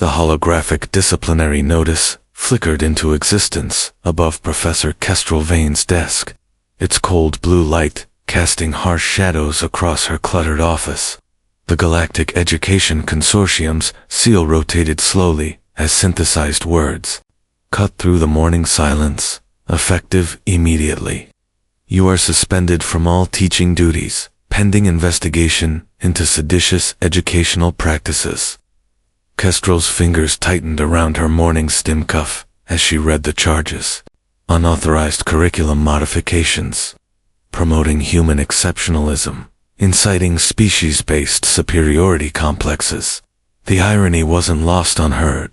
The holographic disciplinary notice flickered into existence above Professor Kestrel Vane's desk, its cold blue light casting harsh shadows across her cluttered office. The Galactic Education Consortium's seal rotated slowly as synthesized words cut through the morning silence, effective immediately. You are suspended from all teaching duties, pending investigation into seditious educational practices. Kestrel's fingers tightened around her morning stim cuff as she read the charges. Unauthorized curriculum modifications, promoting human exceptionalism, inciting species-based superiority complexes. The irony wasn't lost on her.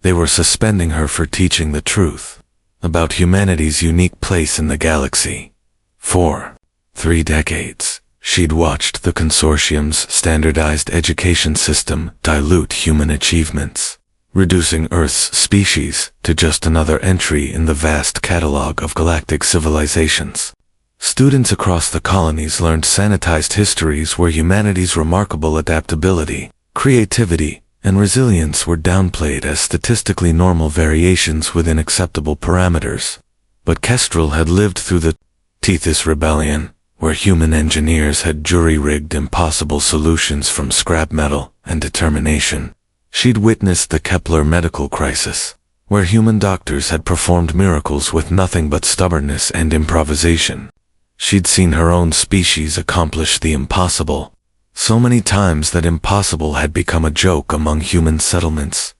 They were suspending her for teaching the truth about humanity's unique place in the galaxy. For 3 decades, she'd watched the consortium's standardized education system dilute human achievements, reducing Earth's species to just another entry in the vast catalog of galactic civilizations. Students across the colonies learned sanitized histories where humanity's remarkable adaptability, creativity, and resilience were downplayed as statistically normal variations within acceptable parameters. But Kestrel had lived through the Tethys Rebellion, where human engineers had jury-rigged impossible solutions from scrap metal and determination. She'd witnessed the Kepler medical crisis, where human doctors had performed miracles with nothing but stubbornness and improvisation. She'd seen her own species accomplish the impossible, so many times that impossible had become a joke among human settlements.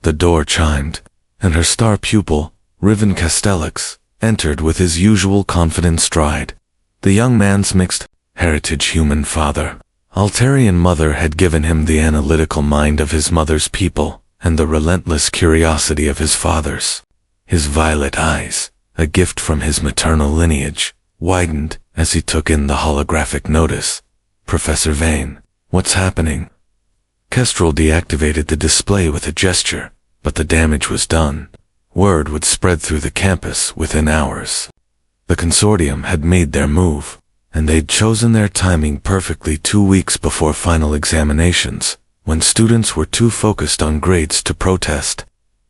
The door chimed, and her star pupil, Riven Castellix, entered with his usual confident stride. The young man's mixed heritage human father, Altarian mother had given him the analytical mind of his mother's people and the relentless curiosity of his father's. His violet eyes, a gift from his maternal lineage, widened as he took in the holographic notice. Professor Vane, what's happening? Kestrel deactivated the display with a gesture, but the damage was done. Word would spread through the campus within hours. The consortium had made their move, and they'd chosen their timing perfectly 2 weeks before final examinations, when students were too focused on grades to protest.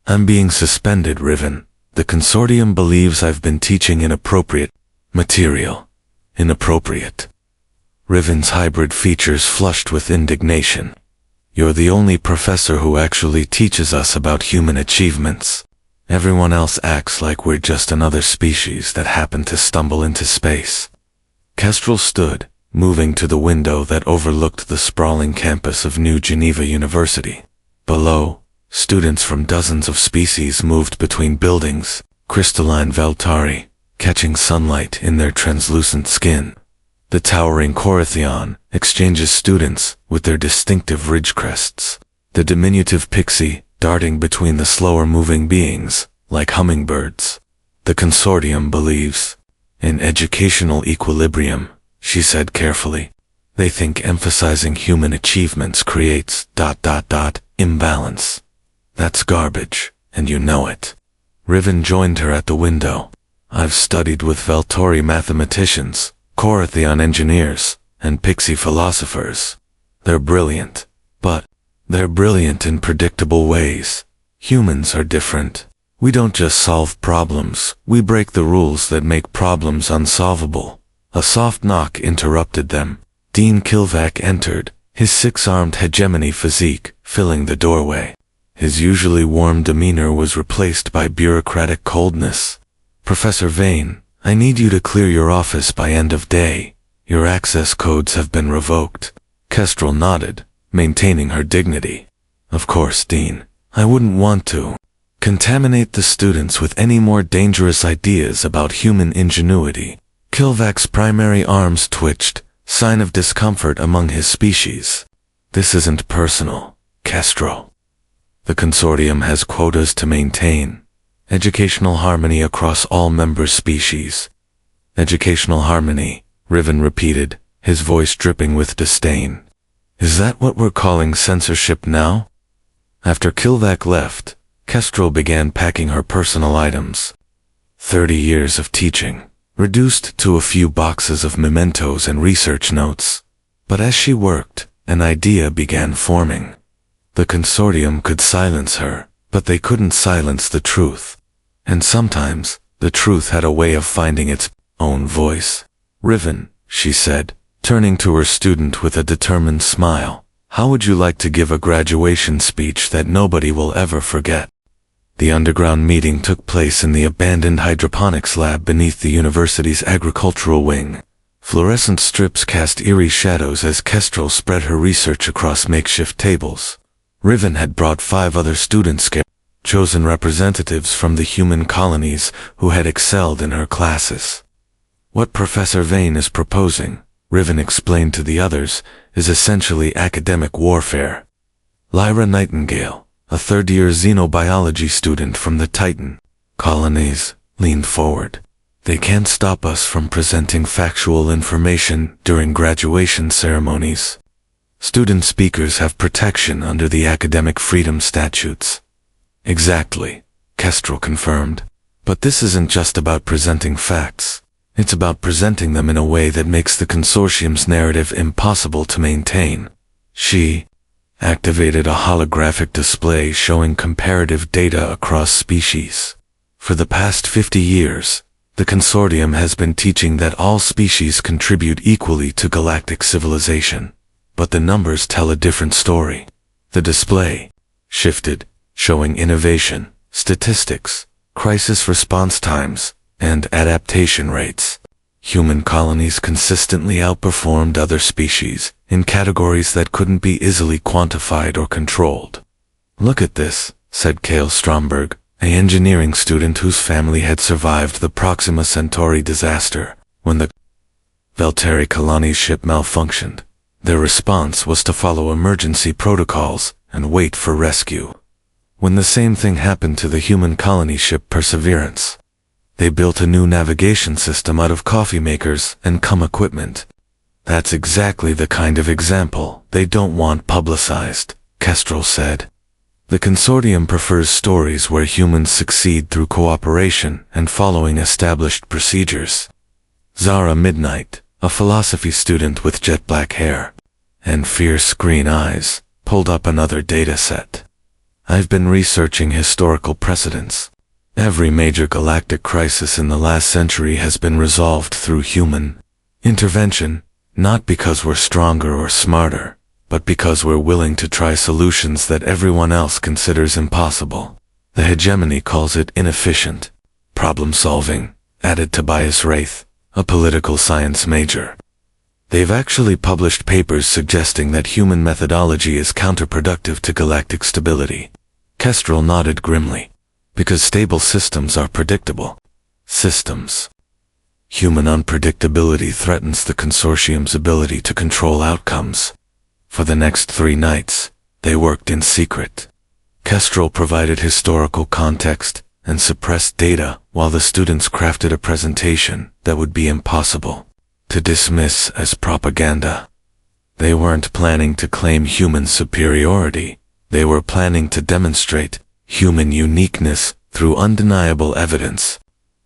I'm being suspended, Riven. The consortium believes I've been teaching inappropriate material. Inappropriate. Riven's hybrid features flushed with indignation. You're the only professor who actually teaches us about human achievements. Everyone else acts like we're just another species that happened to stumble into space. Kestrel stood, moving to the window that overlooked the sprawling campus of New Geneva University. Below, students from dozens of species moved between buildings, crystalline Veltari, catching sunlight in their translucent skin. The towering Corythion exchanges students with their distinctive ridge crests. The diminutive pixie darting between the slower-moving beings, like hummingbirds. The consortium believes in educational equilibrium, she said carefully. They think emphasizing human achievements creates ... imbalance. That's garbage, and you know it. Riven joined her at the window. I've studied with Veltari mathematicians, Corythion engineers, and pixie philosophers. They're brilliant, but they're brilliant in predictable ways. Humans are different. We don't just solve problems, we break the rules that make problems unsolvable. A soft knock interrupted them. Dean Kilvack entered, his 6-armed hegemony physique filling the doorway. His usually warm demeanor was replaced by bureaucratic coldness. Professor Vane, I need you to clear your office by end of day. Your access codes have been revoked. Kestrel nodded, maintaining her dignity. Of course, Dean. I wouldn't want to contaminate the students with any more dangerous ideas about human ingenuity. Kilvack's primary arms twitched, sign of discomfort among his species. This isn't personal, Kestrel. The consortium has quotas to maintain. Educational harmony across all member species. Educational harmony, Riven repeated, his voice dripping with disdain. Is that what we're calling censorship now? After Kilvack left, Kestrel began packing her personal items. 30 years of teaching, reduced to a few boxes of mementos and research notes. But as she worked, an idea began forming. The consortium could silence her, but they couldn't silence the truth. And sometimes, the truth had a way of finding its own voice. "Riven," she said, turning to her student with a determined smile, "how would you like to give a graduation speech that nobody will ever forget?" The underground meeting took place in the abandoned hydroponics lab beneath the university's agricultural wing. Fluorescent strips cast eerie shadows as Kestrel spread her research across makeshift tables. Riven had brought 5 other students, chosen representatives from the human colonies who had excelled in her classes. "What Professor Vane is proposing," Riven explained to the others, "is essentially academic warfare." Lyra Nightingale, a third-year xenobiology student from the Titan colonies, leaned forward. "They can't stop us from presenting factual information during graduation ceremonies. Student speakers have protection under the academic freedom statutes." "Exactly," Kestrel confirmed. "But this isn't just about presenting facts. It's about presenting them in a way that makes the consortium's narrative impossible to maintain." She activated a holographic display showing comparative data across species. "For the past 50 years, the consortium has been teaching that all species contribute equally to galactic civilization. But the numbers tell a different story." The display shifted, showing innovation, statistics, crisis response times, and adaptation rates. Human colonies consistently outperformed other species in categories that couldn't be easily quantified or controlled. "Look at this," said Cale Stromberg, an engineering student whose family had survived the Proxima Centauri disaster when the Valtteri colony's ship malfunctioned. Their response was to follow emergency protocols and wait for rescue. When the same thing happened to the human colony ship Perseverance, they built a new navigation system out of coffee makers and cum equipment. "That's exactly the kind of example they don't want publicized," Kestrel said. "The consortium prefers stories where humans succeed through cooperation and following established procedures." Zara Midnight, a philosophy student with jet black hair and fierce green eyes, pulled up another data set. "I've been researching historical precedents. Every major galactic crisis in the last century has been resolved through human intervention, not because we're stronger or smarter, but because we're willing to try solutions that everyone else considers impossible. The hegemony calls it inefficient problem-solving," added Tobias Wraith, a political science major. "They've actually published papers suggesting that human methodology is counterproductive to galactic stability." Kestrel nodded grimly. "Because stable systems are predictable systems. Human unpredictability threatens the consortium's ability to control outcomes." For the next 3 nights, they worked in secret. Kestrel provided historical context and suppressed data while the students crafted a presentation that would be impossible to dismiss as propaganda. They weren't planning to claim human superiority. They were planning to demonstrate human uniqueness through undeniable evidence.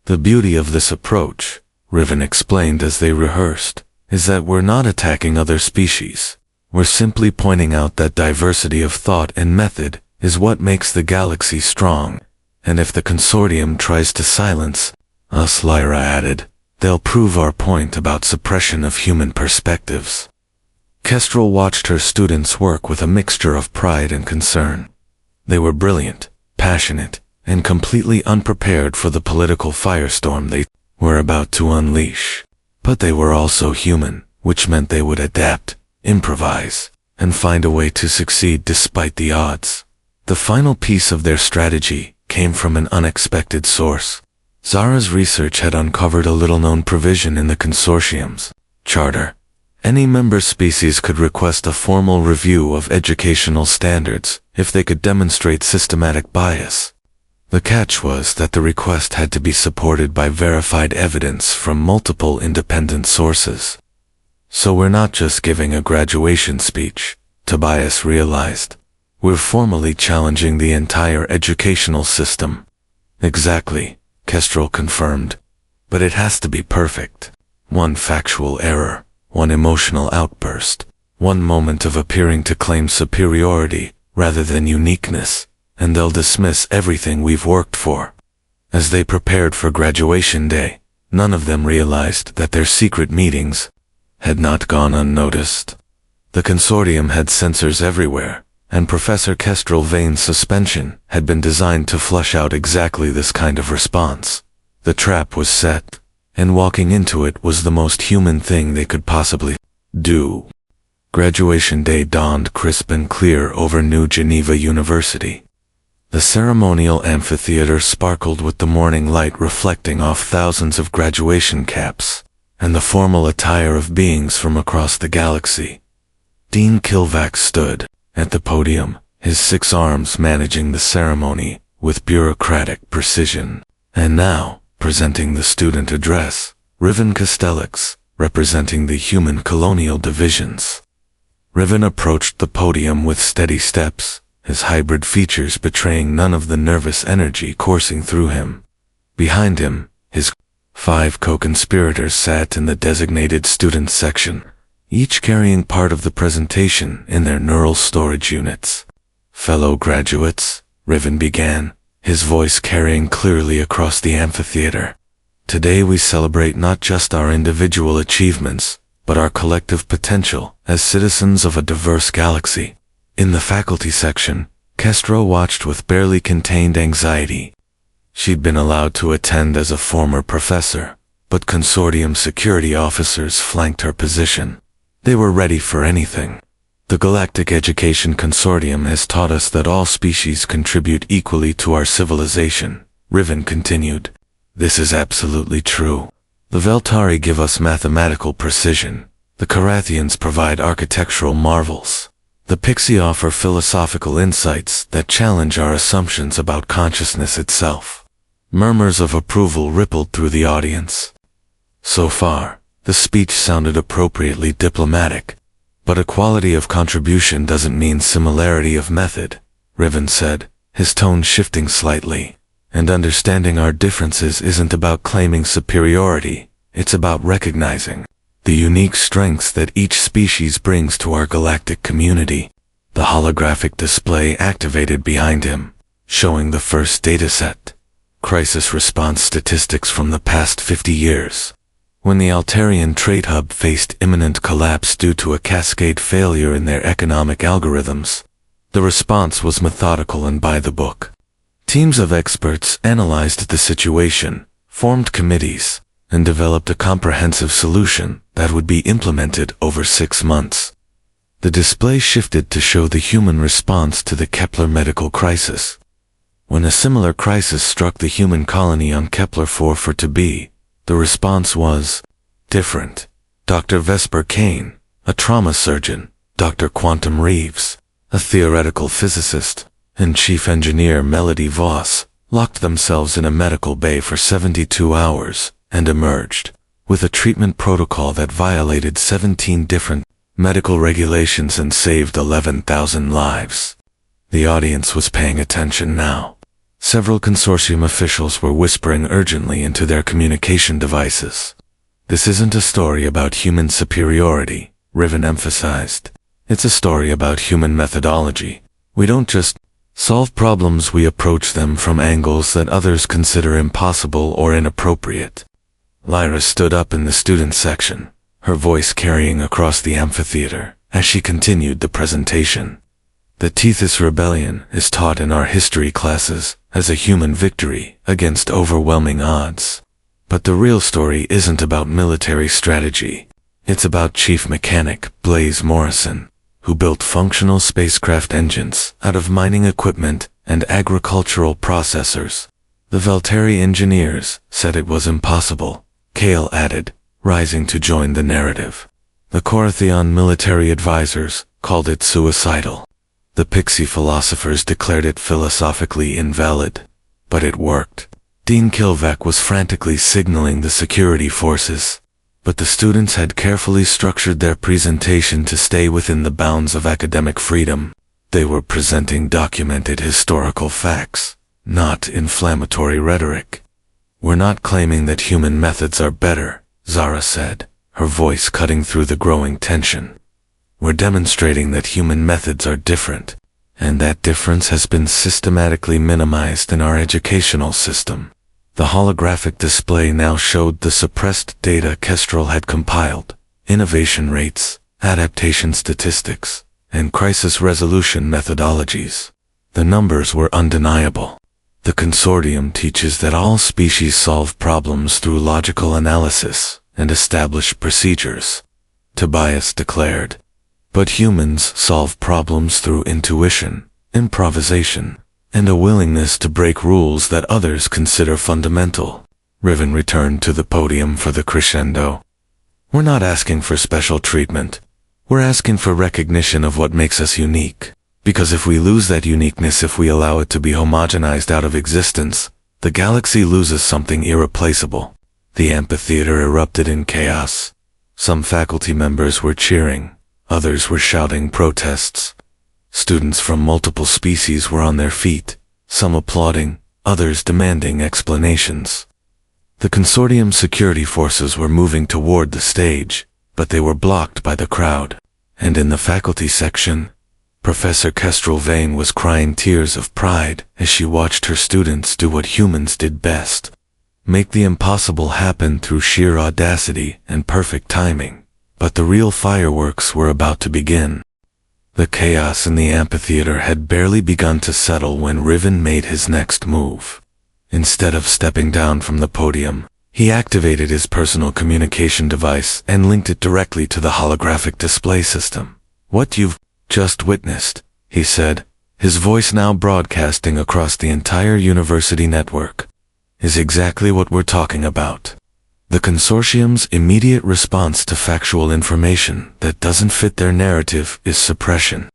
"The beauty of this approach," Riven explained as they rehearsed, "is that we're not attacking other species. We're simply pointing out that diversity of thought and method is what makes the galaxy strong. And if the consortium tries to silence us," Lyra added, "they'll prove our point about suppression of human perspectives." Kestrel watched her students work with a mixture of pride and concern. They were brilliant, passionate, and completely unprepared for the political firestorm they were about to unleash. But they were also human, which meant they would adapt, improvise, and find a way to succeed despite the odds. The final piece of their strategy came from an unexpected source. Zara's research had uncovered a little-known provision in the consortium's charter. Any member species could request a formal review of educational standards if they could demonstrate systematic bias. The catch was that the request had to be supported by verified evidence from multiple independent sources. "So we're not just giving a graduation speech," Tobias realized. "We're formally challenging the entire educational system." "Exactly," Kestrel confirmed. "But it has to be perfect. One factual error, one emotional outburst, one moment of appearing to claim superiority, rather than uniqueness, and they'll dismiss everything we've worked for. As they prepared for graduation day, none of them realized that their secret meetings had not gone unnoticed. The consortium had sensors everywhere, and Professor Kestrel Vane's suspension had been designed to flush out exactly this kind of response. The trap was set, and walking into it was the most human thing they could possibly do. Graduation day dawned crisp and clear over New Geneva University. The ceremonial amphitheater sparkled with the morning light reflecting off thousands of graduation caps, and the formal attire of beings from across the galaxy. Dean Kilvack stood at the podium, his 6 arms managing the ceremony with bureaucratic precision. And now, presenting the student address, Riven Castellix, representing the human colonial divisions. Riven approached the podium with steady steps, his hybrid features betraying none of the nervous energy coursing through him. Behind him, his 5 co-conspirators sat in the designated student section, each carrying part of the presentation in their neural storage units. Fellow graduates, Riven began, his voice carrying clearly across the amphitheater. Today we celebrate not just our individual achievements, but our collective potential as citizens of a diverse galaxy. In the faculty section, Kestra watched with barely contained anxiety. She'd been allowed to attend as a former professor, but consortium security officers flanked her position. They were ready for anything. The Galactic Education Consortium has taught us that all species contribute equally to our civilization, Riven continued. This is absolutely true. The Veltari give us mathematical precision. The Carathians provide architectural marvels. The Pixie offer philosophical insights that challenge our assumptions about consciousness itself. Murmurs of approval rippled through the audience. So far, the speech sounded appropriately diplomatic, but equality of contribution doesn't mean similarity of method, Riven said, his tone shifting slightly. And understanding our differences isn't about claiming superiority, it's about recognizing the unique strengths that each species brings to our galactic community. The holographic display activated behind him, showing the first dataset. Crisis response statistics from the past 50 years. When the Altarian Trade Hub faced imminent collapse due to a cascade failure in their economic algorithms, the response was methodical and by the book. Teams of experts analyzed the situation, formed committees, and developed a comprehensive solution that would be implemented over 6 months. The display shifted to show the human response to the Kepler medical crisis. When a similar crisis struck the human colony on Kepler 4-4b, the response was different. Dr. Vesper Kane, a trauma surgeon, Dr. Quantum Reeves, a theoretical physicist, and Chief Engineer Melody Voss, locked themselves in a medical bay for 72 hours and emerged with a treatment protocol that violated 17 different medical regulations and saved 11,000 lives. The audience was paying attention now. Several consortium officials were whispering urgently into their communication devices. This isn't a story about human superiority, Riven emphasized. It's a story about human methodology. We don't just solve problems, we approach them from angles that others consider impossible or inappropriate. Lyra stood up in the student section, her voice carrying across the amphitheater as she continued the presentation. The Tethys Rebellion is taught in our history classes as a human victory against overwhelming odds. But the real story isn't about military strategy. It's about Chief Mechanic Blaze Morrison, who built functional spacecraft engines out of mining equipment and agricultural processors. The Veltari engineers said it was impossible, Kale added, rising to join the narrative. The Corathian military advisors called it suicidal. The Pixie philosophers declared it philosophically invalid. But it worked. Dean Kilvack was frantically signaling the security forces, but the students had carefully structured their presentation to stay within the bounds of academic freedom. They were presenting documented historical facts, not inflammatory rhetoric. We're not claiming that human methods are better, Zara said, her voice cutting through the growing tension. We're demonstrating that human methods are different. and that difference has been systematically minimized in our educational system. The holographic display now showed the suppressed data Kestrel had compiled, innovation rates, adaptation statistics, and crisis resolution methodologies. The numbers were undeniable. The consortium teaches that all species solve problems through logical analysis and established procedures, Tobias declared. But humans solve problems through intuition, improvisation, and a willingness to break rules that others consider fundamental. Riven returned to the podium for the crescendo. We're not asking for special treatment. We're asking for recognition of what makes us unique. Because if we lose that uniqueness, if we allow it to be homogenized out of existence, the galaxy loses something irreplaceable. The amphitheater erupted in chaos. Some faculty members were cheering. Others were shouting protests. Students from multiple species were on their feet, some applauding, others demanding explanations. The consortium security forces were moving toward the stage, but they were blocked by the crowd. And in the faculty section, Professor Kestrel Vane was crying tears of pride as she watched her students do what humans did best: make the impossible happen through sheer audacity and perfect timing. But the real fireworks were about to begin. The chaos in the amphitheater had barely begun to settle when Riven made his next move. Instead of stepping down from the podium, he activated his personal communication device and linked it directly to the holographic display system. "What you've just witnessed," he said, his voice now broadcasting across the entire university network, "is exactly what we're talking about. The consortium's immediate response to factual information that doesn't fit their narrative is suppression."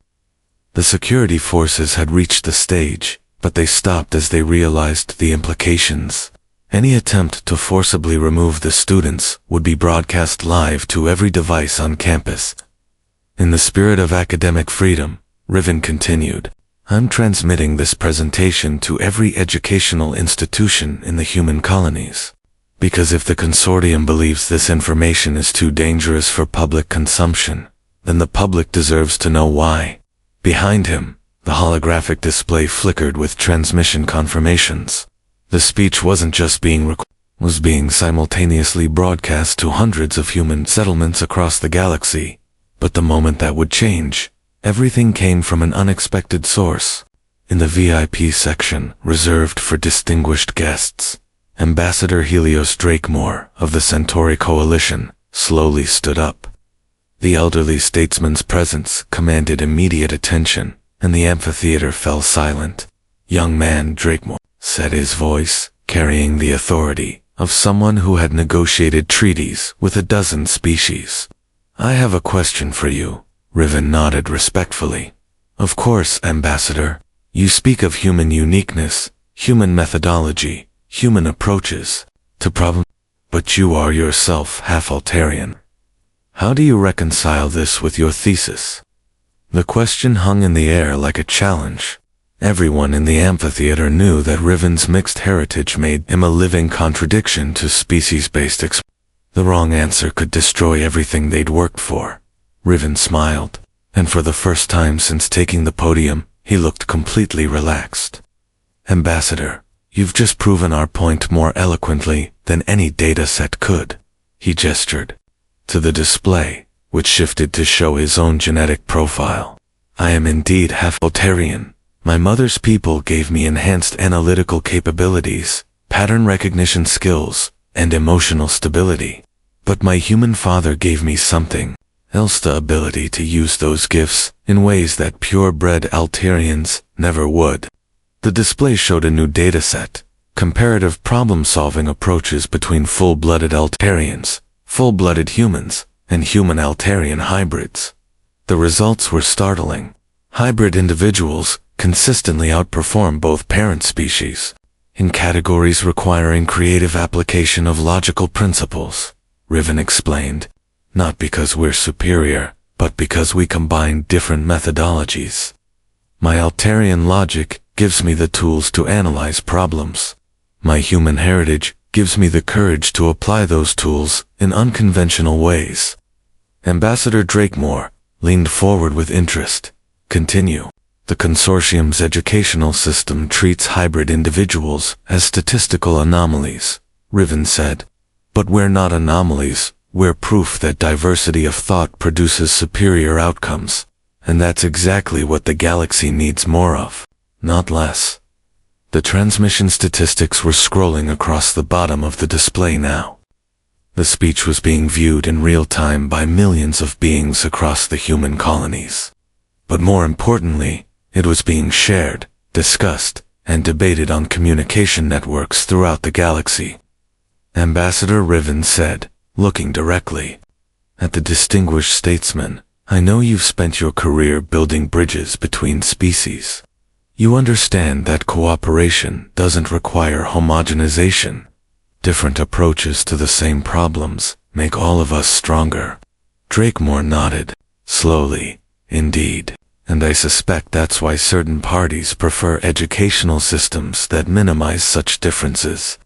The security forces had reached the stage, but they stopped as they realized the implications. Any attempt to forcibly remove the students would be broadcast live to every device on campus. In the spirit of academic freedom, Riven continued, "I'm transmitting this presentation to every educational institution in the human colonies. Because if the consortium believes this information is too dangerous for public consumption, then the public deserves to know why." Behind him, the holographic display flickered with transmission confirmations. The speech wasn't just being recorded, it was being simultaneously broadcast to hundreds of human settlements across the galaxy. But the moment that would change, everything came from an unexpected source. In the VIP section, reserved for distinguished guests, Ambassador Helios Drakemore of the Centauri Coalition slowly stood up. The elderly statesman's presence commanded immediate attention, and the amphitheater fell silent. "Young man Drakemore," said his voice, carrying the authority of someone who had negotiated treaties with a dozen species. "I have a question for you." Riven nodded respectfully. "Of course, Ambassador. You speak of human uniqueness, human methodology, human approaches to problems, but you are yourself half-Altarian. How do you reconcile this with your thesis?" The question hung in the air like a challenge. Everyone in the amphitheater knew that Riven's mixed heritage made him a living contradiction to species-based The wrong answer could destroy everything they'd worked for. Riven smiled, and for the first time since taking the podium, he looked completely relaxed. "Ambassador, you've just proven our point more eloquently than any data set could." He gestured to the display, which shifted to show his own genetic profile. "I am indeed half-Altarian. My mother's people gave me enhanced analytical capabilities, pattern recognition skills, and emotional stability. But my human father gave me something else, the ability to use those gifts in ways that purebred Altarians never would." The display showed a new dataset, comparative problem-solving approaches between full-blooded Altarians, full-blooded humans, and human Altarian hybrids. The results were startling. Hybrid individuals consistently outperform both parent species in categories requiring creative application of logical principles, Riven explained. "Not because we're superior, but because we combine different methodologies. My Altarian logic gives me the tools to analyze problems. My human heritage gives me the courage to apply those tools in unconventional ways." Ambassador Drakemore leaned forward with interest. "Continue." The consortium's educational system treats hybrid individuals as statistical anomalies, Riven said. But we're not anomalies, we're proof that diversity of thought produces superior outcomes. And that's exactly what the galaxy needs more of, not less. The transmission statistics were scrolling across the bottom of the display now. The speech was being viewed in real time by millions of beings across the human colonies. But more importantly, it was being shared, discussed, and debated on communication networks throughout the galaxy. Ambassador Riven said, looking directly at the distinguished statesman, I know you've spent your career building bridges between species. You understand that cooperation doesn't require homogenization. Different approaches to the same problems make all of us stronger. Drakemore nodded, slowly, indeed, and I suspect that's why certain parties prefer educational systems that minimize such differences.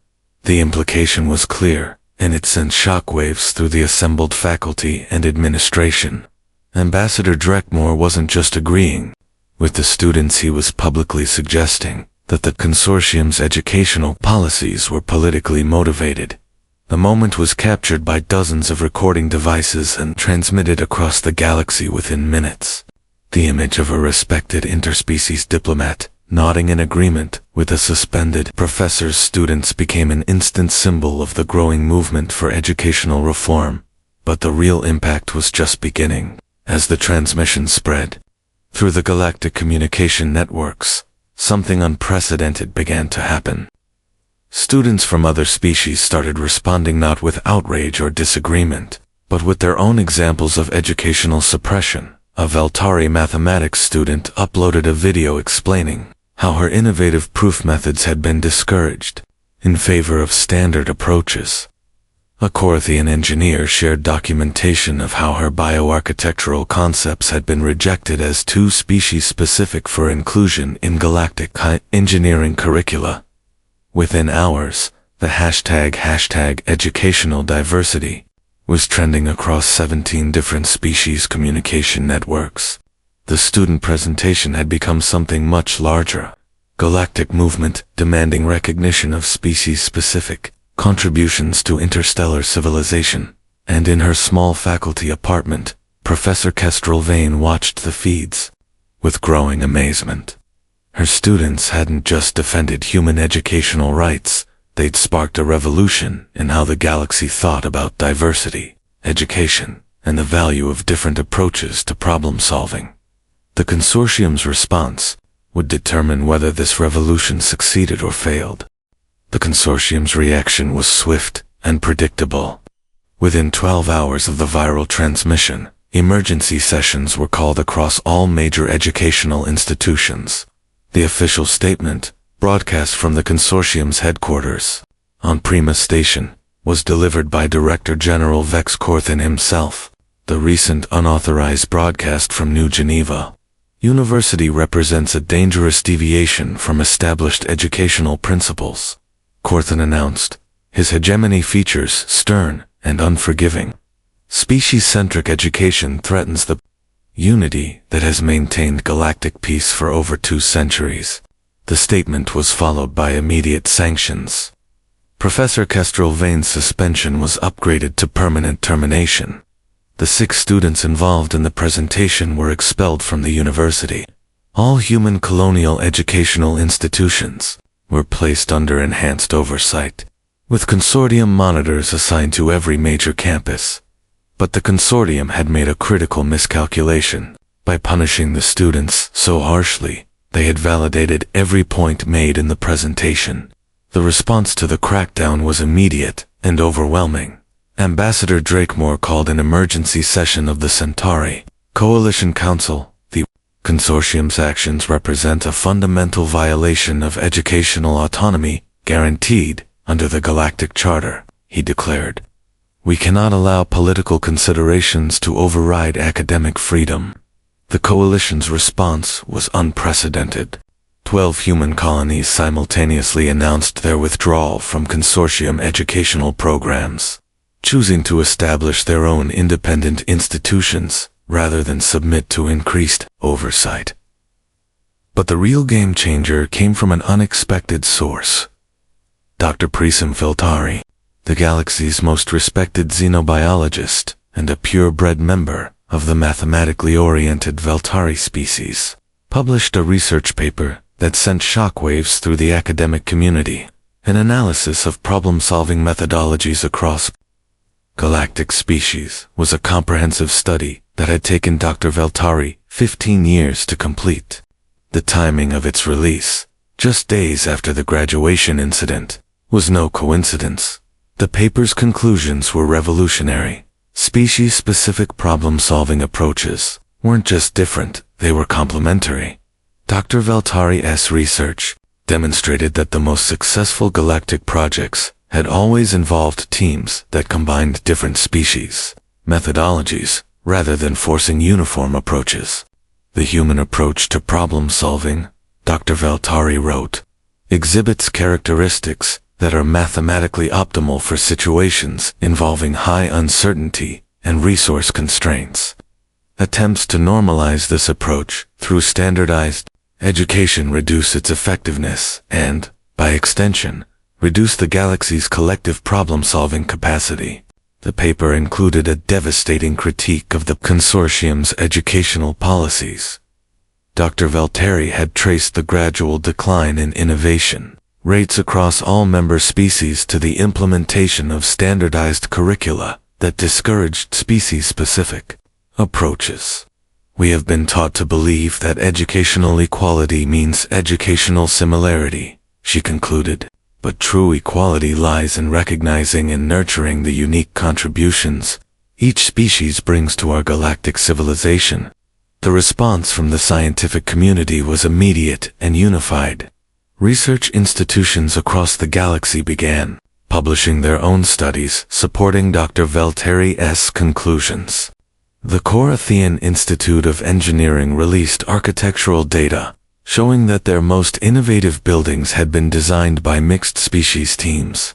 The implication was clear, and it sent shockwaves through the assembled faculty and administration. Ambassador Drakemore wasn't just agreeing with the students, he was publicly suggesting that the consortium's educational policies were politically motivated. The moment was captured by dozens of recording devices and transmitted across the galaxy within minutes. The image of a respected interspecies diplomat nodding in agreement with a suspended professor's students became an instant symbol of the growing movement for educational reform. But the real impact was just beginning. As the transmission spread through the galactic communication networks, something unprecedented began to happen. Students from other species started responding not with outrage or disagreement, but with their own examples of educational suppression. A Veltari mathematics student uploaded a video explaining how her innovative proof methods had been discouraged in favor of standard approaches. A Corthian engineer shared documentation of how her bioarchitectural concepts had been rejected as too species-specific for inclusion in galactic engineering curricula. Within hours, the hashtag educational diversity was trending across 17 different species communication networks. The student presentation had become something much larger. Galactic movement demanding recognition of species-specific contributions to interstellar civilization. And in her small faculty apartment, Professor Kestrel Vane watched the feeds with growing amazement. Her students hadn't just defended human educational rights, they'd sparked a revolution in how the galaxy thought about diversity, education, and the value of different approaches to problem solving. The consortium's response would determine whether this revolution succeeded or failed. The consortium's reaction was swift and predictable. Within 12 hours of the viral transmission, emergency sessions were called across all major educational institutions. The official statement, broadcast from the consortium's headquarters on Prima Station, was delivered by Director General Vex Corthin himself. The recent unauthorized broadcast from New Geneva University represents a dangerous deviation from established educational principles, Corthin announced. His hegemony features stern and unforgiving. Species-centric education threatens the unity that has maintained galactic peace for over 2 centuries. The statement was followed by immediate sanctions. Professor Kestrel Vane's suspension was upgraded to permanent termination. The 6 students involved in the presentation were expelled from the university. All human colonial educational institutions were placed under enhanced oversight, with consortium monitors assigned to every major campus. But the consortium had made a critical miscalculation. By punishing the students so harshly, they had validated every point made in the presentation. The response to the crackdown was immediate and overwhelming. Ambassador Drakemore called an emergency session of the Centauri Coalition Council. The consortium's actions represent a fundamental violation of educational autonomy guaranteed under the Galactic Charter, he declared. We cannot allow political considerations to override academic freedom. The coalition's response was unprecedented. 12 human colonies simultaneously announced their withdrawal from consortium educational programs, choosing to establish their own independent institutions rather than submit to increased oversight. But the real game changer came from an unexpected source. Dr. Presim Filtari, the galaxy's most respected xenobiologist and a purebred member of the mathematically oriented Veltari species, published a research paper that sent shockwaves through the academic community, an analysis of problem-solving methodologies across galactic species was a comprehensive study that had taken Dr. Veltari 15 years to complete. The timing of its release, just days after the graduation incident, was no coincidence. The paper's conclusions were revolutionary. Species-specific problem-solving approaches weren't just different, they were complementary. Dr. Veltari's research demonstrated that the most successful galactic projects had always involved teams that combined different species methodologies rather than forcing uniform approaches. The human approach to problem-solving, Dr. Veltari wrote, exhibits characteristics that are mathematically optimal for situations involving high uncertainty and resource constraints. Attempts to normalize this approach through standardized education reduce its effectiveness and, by extension, reduce the galaxy's collective problem-solving capacity. The paper included a devastating critique of the consortium's educational policies. Dr. Veltari had traced the gradual decline in innovation rates across all member species to the implementation of standardized curricula that discouraged species-specific approaches. We have been taught to believe that educational equality means educational similarity, she concluded, but true equality lies in recognizing and nurturing the unique contributions each species brings to our galactic civilization. The response from the scientific community was immediate and unified. Research institutions across the galaxy began publishing their own studies supporting Dr. Veltari's conclusions. The Korathian Institute of Engineering released architectural data showing that their most innovative buildings had been designed by mixed-species teams.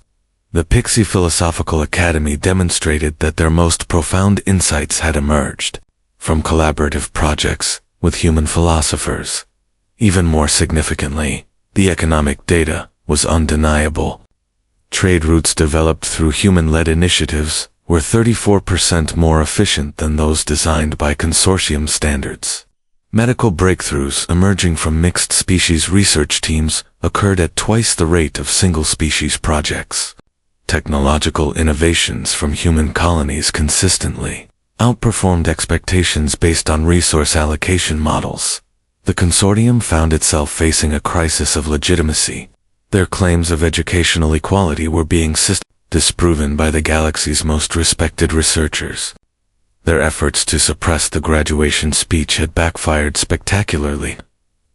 The Pixie Philosophical Academy demonstrated that their most profound insights had emerged from collaborative projects with human philosophers. Even more significantly, the economic data was undeniable. Trade routes developed through human-led initiatives were 34% more efficient than those designed by consortium standards. Medical breakthroughs emerging from mixed-species research teams occurred at twice the rate of single-species projects. Technological innovations from human colonies consistently outperformed expectations based on resource allocation models. The consortium found itself facing a crisis of legitimacy. Their claims of educational equality were being disproven by the galaxy's most respected researchers. Their efforts to suppress the graduation speech had backfired spectacularly,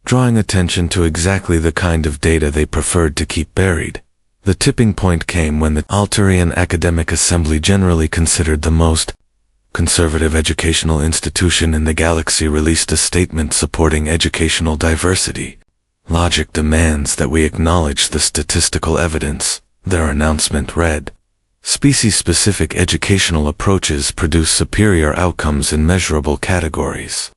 drawing attention to exactly the kind of data they preferred to keep buried. The tipping point came when the Altarian Academic Assembly, generally considered the most conservative educational institution in the galaxy, released a statement supporting educational diversity. Logic demands that we acknowledge the statistical evidence, their announcement read. Species-specific educational approaches produce superior outcomes in measurable categories.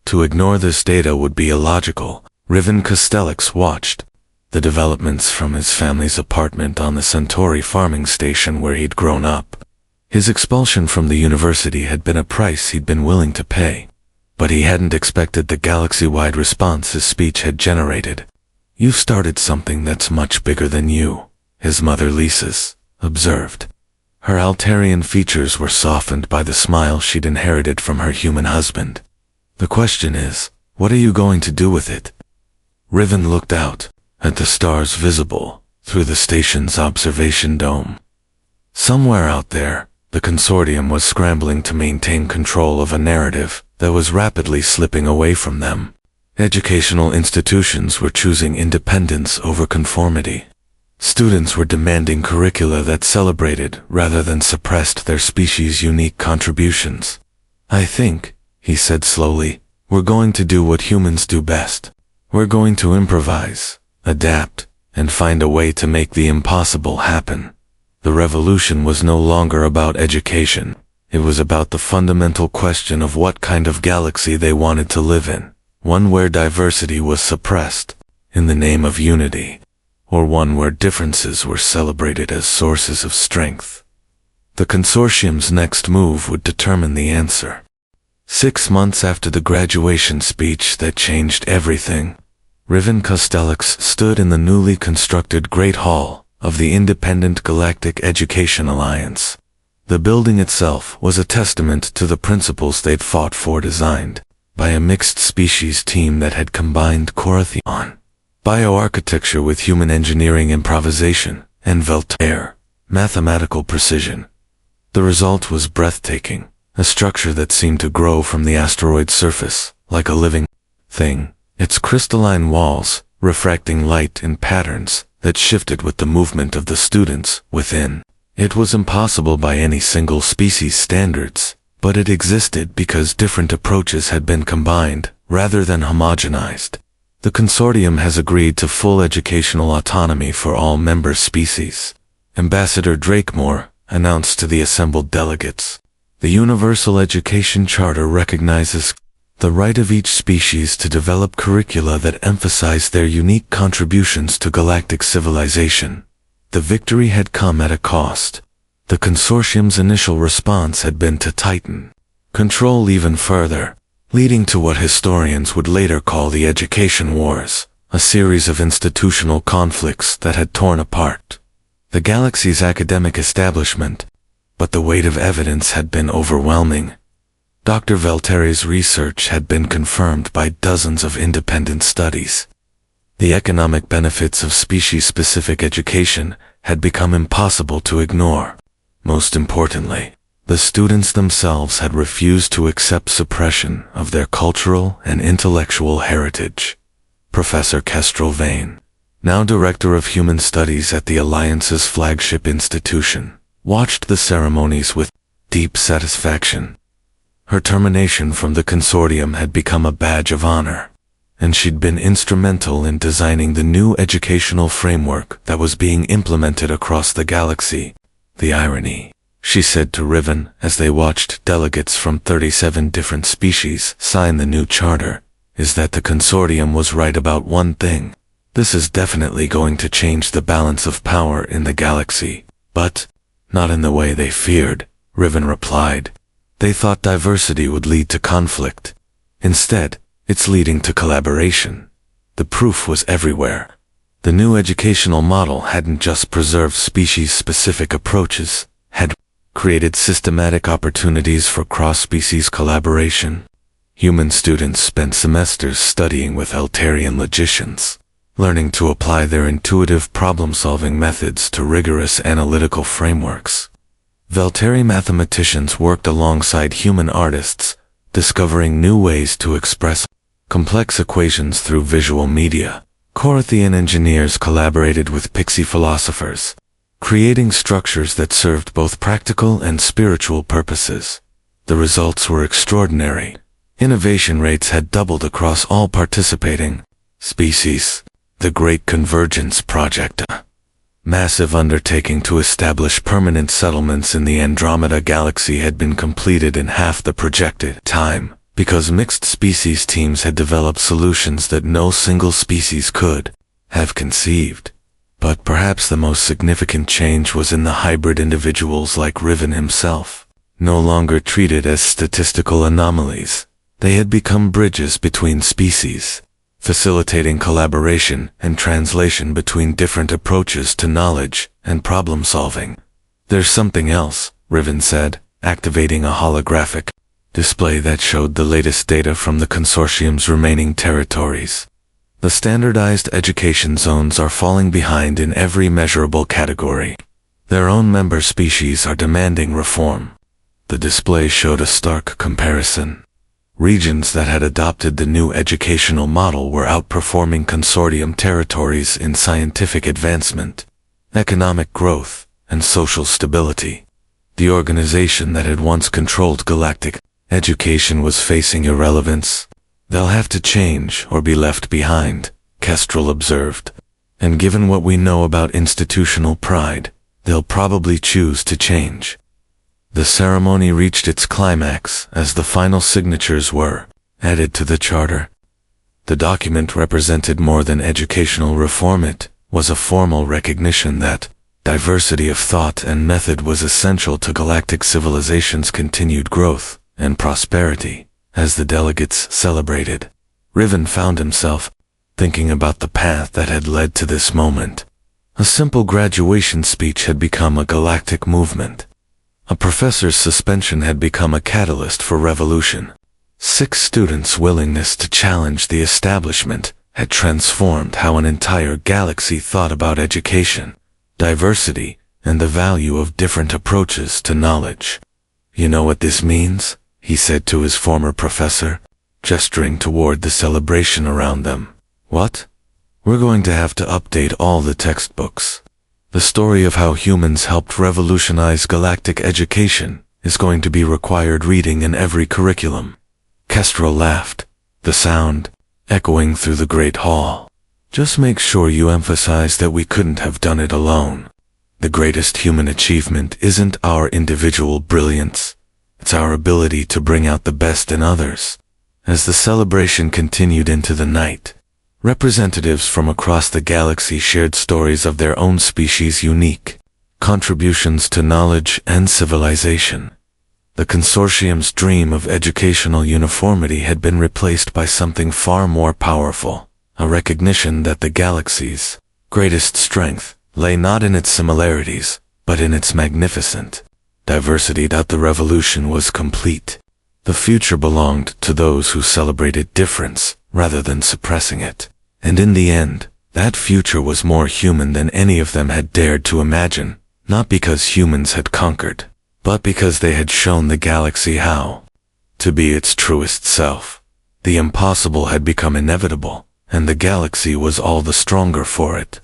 To ignore this data would be illogical. Riven Kostelix watched the developments from his family's apartment on the Centauri farming station where he'd grown up. His expulsion from the university had been a price he'd been willing to pay, but he hadn't expected the galaxy-wide response his speech had generated. "You've started something that's much bigger than you," his mother Lysis observed. Her Altarian features were softened by the smile she'd inherited from her human husband. "The question is, what are you going to do with it?" Riven looked out at the stars visible through the station's observation dome. Somewhere out there, the consortium was scrambling to maintain control of a narrative that was rapidly slipping away from them. Educational institutions were choosing independence over conformity. Students were demanding curricula that celebrated rather than suppressed their species' unique contributions. "I think," he said slowly, "we're going to do what humans do best. We're going to improvise, adapt, and find a way to make the impossible happen." The revolution was no longer about education. It was about the fundamental question of what kind of galaxy they wanted to live in. one where diversity was suppressed in the name of unity, or one where differences were celebrated as sources of strength. The consortium's next move would determine the answer. 6 months after the graduation speech that changed everything, Riven Kostelix stood in the newly constructed Great Hall of the Independent Galactic Education Alliance. The building itself was a testament to the principles they'd fought for, designed by a mixed-species team that had combined Korathian bioarchitecture with human engineering improvisation and Voltaire mathematical precision. The result was breathtaking, a structure that seemed to grow from the asteroid's surface like a living thing, its crystalline walls refracting light in patterns that shifted with the movement of the students within. It was impossible by any single species standards, but it existed because different approaches had been combined rather than homogenized. The consortium has agreed to full educational autonomy for all member species, Ambassador Drakemore announced to the assembled delegates. The Universal Education Charter recognizes the right of each species to develop curricula that emphasize their unique contributions to galactic civilization. The victory had come at a cost. The consortium's initial response had been to tighten control even further, leading to what historians would later call the Education Wars, a series of institutional conflicts that had torn apart the galaxy's academic establishment. But the weight of evidence had been overwhelming. Dr. Valteri's research had been confirmed by dozens of independent studies. The economic benefits of species-specific education had become impossible to ignore. Most importantly, the students themselves had refused to accept suppression of their cultural and intellectual heritage. Professor Kestrel Vane, now Director of Human Studies at the Alliance's flagship institution, watched the ceremonies with deep satisfaction. Her termination from the consortium had become a badge of honor, and she'd been instrumental in designing the new educational framework that was being implemented across the galaxy. The irony, she said to Riven as they watched delegates from 37 different species sign the new charter, is that the consortium was right about one thing. This is definitely going to change the balance of power in the galaxy, but not in the way they feared, Riven replied. They thought diversity would lead to conflict. Instead, it's leading to collaboration. The proof was everywhere. The new educational model hadn't just preserved species-specific approaches, had created systematic opportunities for cross-species collaboration. Human students spent semesters studying with Eltarian logicians, learning to apply their intuitive problem-solving methods to rigorous analytical frameworks. Veltari mathematicians worked alongside human artists, discovering new ways to express complex equations through visual media. Korathian engineers collaborated with pixie philosophers, creating structures that served both practical and spiritual purposes. The results were extraordinary. Innovation rates had doubled across all participating species. The Great Convergence Project, a massive undertaking to establish permanent settlements in the Andromeda Galaxy, had been completed in half the projected time, because mixed species teams had developed solutions that no single species could have conceived. But perhaps the most significant change was in the hybrid individuals like Riven himself. No longer treated as statistical anomalies, they had become bridges between species, facilitating collaboration and translation between different approaches to knowledge and problem-solving. There's something else, Riven said, activating a holographic display that showed the latest data from the consortium's remaining territories. The standardized education zones are falling behind in every measurable category. Their own member species are demanding reform. The display showed a stark comparison. Regions that had adopted the new educational model were outperforming consortium territories in scientific advancement, economic growth, and social stability. The organization that had once controlled galactic education was facing irrelevance. They'll have to change or be left behind, Kestrel observed. And given what we know about institutional pride, they'll probably choose to change. The ceremony reached its climax as the final signatures were added to the charter. The document represented more than educational reform. It was a formal recognition that diversity of thought and method was essential to galactic civilization's continued growth and prosperity. As the delegates celebrated, Riven found himself thinking about the path that had led to this moment. A simple graduation speech had become a galactic movement. A professor's suspension had become a catalyst for revolution. 6 students' willingness to challenge the establishment had transformed how an entire galaxy thought about education, diversity, and the value of different approaches to knowledge. "You know what this means?" he said to his former professor, gesturing toward the celebration around them. "What? We're going to have to update all the textbooks. The story of how humans helped revolutionize galactic education is going to be required reading in every curriculum." Kestrel laughed, the sound echoing through the great hall. "Just make sure you emphasize that we couldn't have done it alone. The greatest human achievement isn't our individual brilliance, it's our ability to bring out the best in others." As the celebration continued into the night, representatives from across the galaxy shared stories of their own species' unique contributions to knowledge and civilization. The consortium's dream of educational uniformity had been replaced by something far more powerful, a recognition that the galaxy's greatest strength lay not in its similarities, but in its magnificent diversity. The revolution was complete. The future belonged to those who celebrated difference rather than suppressing it. And in the end, that future was more human than any of them had dared to imagine, not because humans had conquered, but because they had shown the galaxy how to be its truest self. The impossible had become inevitable, and the galaxy was all the stronger for it.